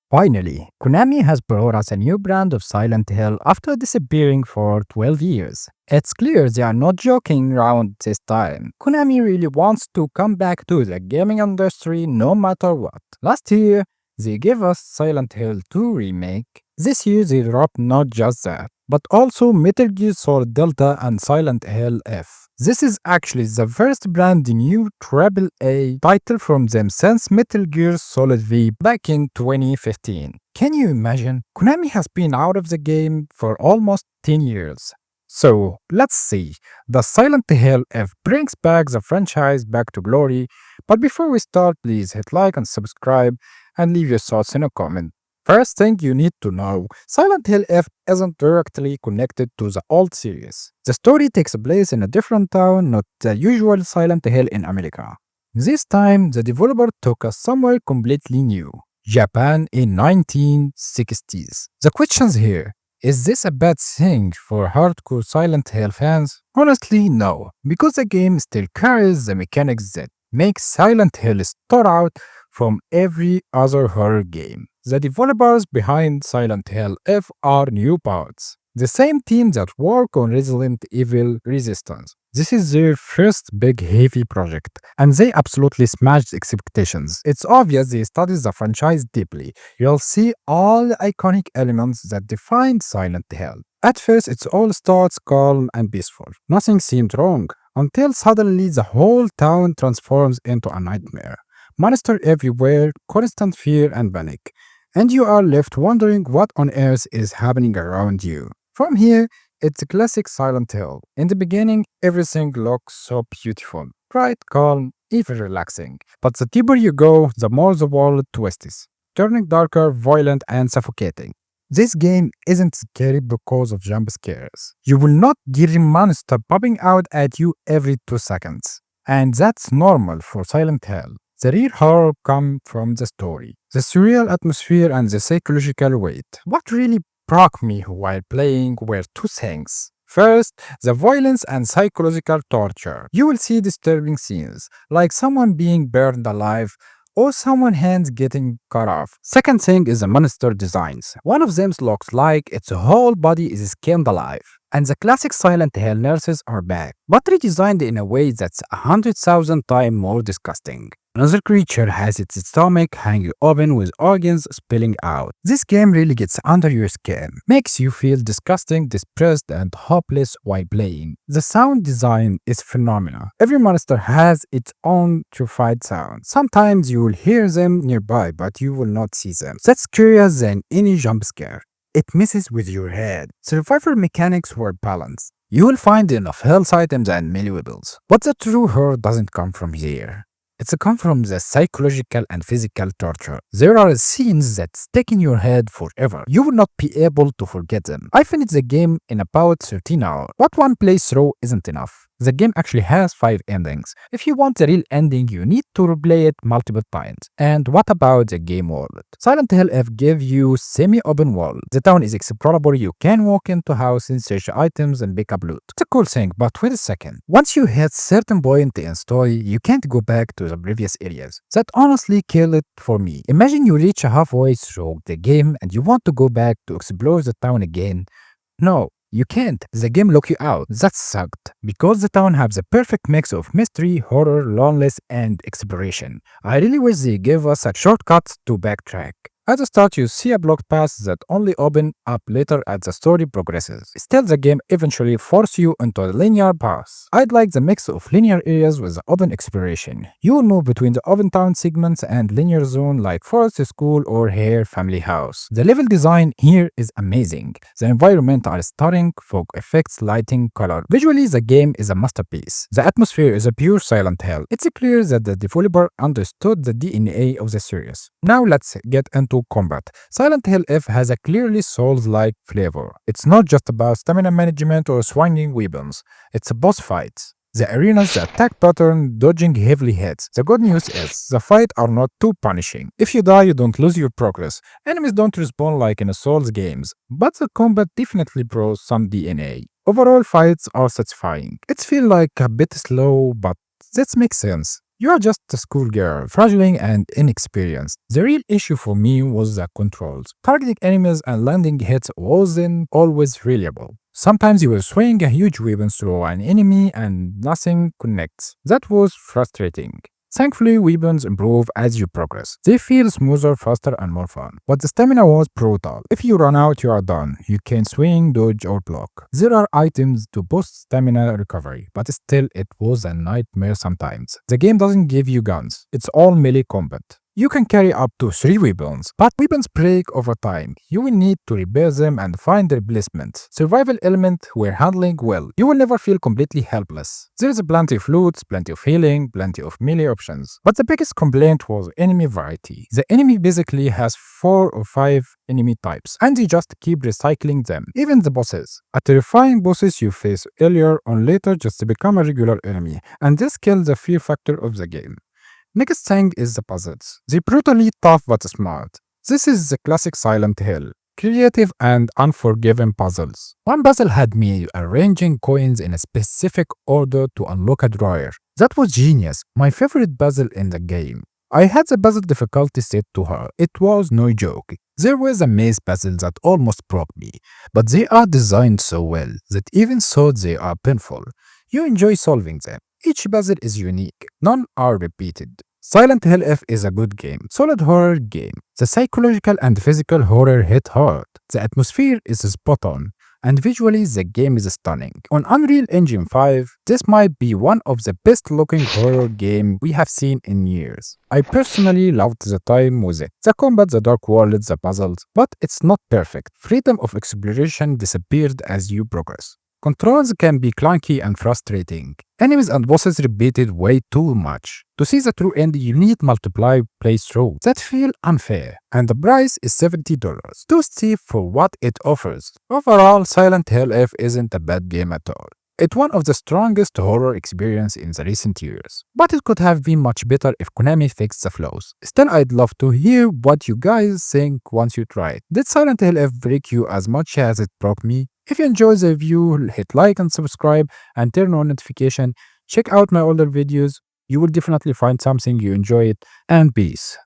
Finally, Konami has brought us a new brand of Silent Hill after disappearing for 12 years. It's clear they are not joking around this time. Konami really wants to come back to the gaming industry no matter what. Last year, they gave us Silent Hill 2 Remake. This year, they dropped not just that, but also Metal Gear Solid Delta and Silent Hill F. This is actually the first brand new AAA title from them since Metal Gear Solid V back in 2015. Can you imagine? Konami has been out of the game for almost 10 years. So let's see. The Silent Hill F brings back the franchise back to glory. But before we start, please hit like and subscribe and leave your thoughts in a comment. First thing you need to know, Silent Hill F isn't directly connected to the old series. The story takes place in a different town, not the usual Silent Hill in America. This time, the developer took us somewhere completely new, Japan in 1960s. The questions here, is this a bad thing for hardcore Silent Hill fans? Honestly, no, because the game still carries the mechanics that make Silent Hill stand out from every other horror game. The developers behind Silent Hill F are New Parts, the same team that work on Resident Evil Resistance. This is their first big heavy project, and they absolutely smashed expectations. It's obvious they studied the franchise deeply. You'll see all the iconic elements that define Silent Hill. At first, it all starts calm and peaceful. Nothing seemed wrong, until suddenly the whole town transforms into a nightmare. Monsters everywhere, constant fear and panic, and you are left wondering what on earth is happening around you. From here, it's a classic Silent Hill. In the beginning, everything looks so beautiful, bright, calm, even relaxing. But the deeper you go, the more the world twists, turning darker, violent, and suffocating. This game isn't scary because of jump scares. You will not get a monster popping out at you every 2 seconds. And that's normal for Silent Hill. The real horror comes from the story, the surreal atmosphere, and the psychological weight. What really broke me while playing were two things. First, the violence and psychological torture. You will see disturbing scenes, like someone being burned alive or someone's hands getting cut off. Second thing is the monster designs. One of them looks like its whole body is skinned alive. And the classic Silent Hill nurses are back, but redesigned in a way that's 100,000 times more disgusting. Another creature has its stomach hanging open with organs spilling out. This game really gets under your skin, makes you feel disgusting, depressed, and hopeless while playing. The sound design is phenomenal. Every monster has its own terrified sound. Sometimes you will hear them nearby, but you will not see them. That's scarier than any jump scare. It messes with your head. Survivor mechanics were balanced. You will find enough health items and valuables. But the true horror doesn't come from here. It's come from the psychological and physical torture. There are scenes that stick in your head forever. You will not be able to forget them. I finished the game in about 13 hours, but one playthrough isn't enough. The game actually has 5 endings. If you want the real ending, you need to replay it multiple times. And what about the game world? Silent Hill F gives you semi-open world. The town is explorable. You can walk into houses, search items, and pick up loot. It's a cool thing, but wait a second. Once you hit certain point in story, you can't go back to the previous areas. That honestly killed it for me. Imagine you reach halfway through the game and you want to go back to explore the town again. No, you can't. The game lock you out. That sucked. Because the town has the perfect mix of mystery, horror, loneliness, and exploration. I really wish they gave us a shortcut to backtrack. At the start, you see a blocked path that only open up later as the story progresses. Still, the game eventually forces you into a linear path. I'd like the mix of linear areas with open exploration. You will move between the open town segments and linear zone like forest, school, or Hare family house. The level design here is amazing. The environment are stunning, fog effects, lighting, color. Visually, the game is a masterpiece. The atmosphere is a pure Silent Hill. It's clear that the developer understood the DNA of the series. Now let's get into combat. Silent Hill F has a clearly Souls-like flavor. It's not just about stamina management or swinging weapons. It's a boss fight. The arenas, the attack pattern, dodging heavily hits. The good news is, the fights are not too punishing. If you die, you don't lose your progress. Enemies don't respawn like in Souls games, but the combat definitely draws some DNA. Overall, fights are satisfying. It feels like a bit slow, but that makes sense. You are just a schoolgirl, fragile and inexperienced. The real issue for me was the controls. Targeting enemies and landing hits wasn't always reliable. Sometimes you were swinging a huge weapon through an enemy and nothing connects. That was frustrating. Thankfully, weapons improve as you progress. They feel smoother, faster, and more fun. But the stamina was brutal. If you run out, you are done. You can swing, dodge, or block. There are items to boost stamina recovery, but still, it was a nightmare sometimes. The game doesn't give you guns, it's all melee combat. You can carry up to 3 weapons, but weapons break over time. You will need to repair them and find replacements. Survival element were handling well. You will never feel completely helpless. There is plenty of loot, plenty of healing, plenty of melee options. But the biggest complaint was enemy variety. The enemy basically has 4 or 5 enemy types, and you just keep recycling them. Even the bosses. A terrifying bosses you face earlier or later just become a regular enemy, and this kills the fear factor of the game. Next thing is the puzzles. They're brutally tough but smart. This is the classic Silent Hill. Creative and unforgiving puzzles. One puzzle had me arranging coins in a specific order to unlock a drawer. That was genius. My favorite puzzle in the game. I had the puzzle difficulty set to her. It was no joke. There was a maze puzzle that almost broke me, but they are designed so well that even though they are painful, you enjoy solving them. Each puzzle is unique. None are repeated. Silent Hill F is a good game, solid horror game. The psychological and physical horror hit hard. The atmosphere is spot on, and visually the game is stunning. On Unreal Engine 5, this might be one of the best looking horror games we have seen in years. I personally loved the time with it. The combat, the dark world, the puzzles, but it's not perfect. Freedom of exploration disappeared as you progress. Controls can be clunky and frustrating. Enemies and bosses repeated way too much. To see the true end, you need multiply playthroughs that feel unfair, and the price is $70. Too steep for what it offers. Overall, Silent Hill F isn't a bad game at all. It's one of the strongest horror experiences in the recent years, but it could have been much better if Konami fixed the flaws. Still, I'd love to hear what you guys think once you try it. Did Silent Hill F break you as much as it broke me? If you enjoyed the review, hit like and subscribe and turn on notification. Check out my older videos. You will definitely find something you enjoy it, and peace.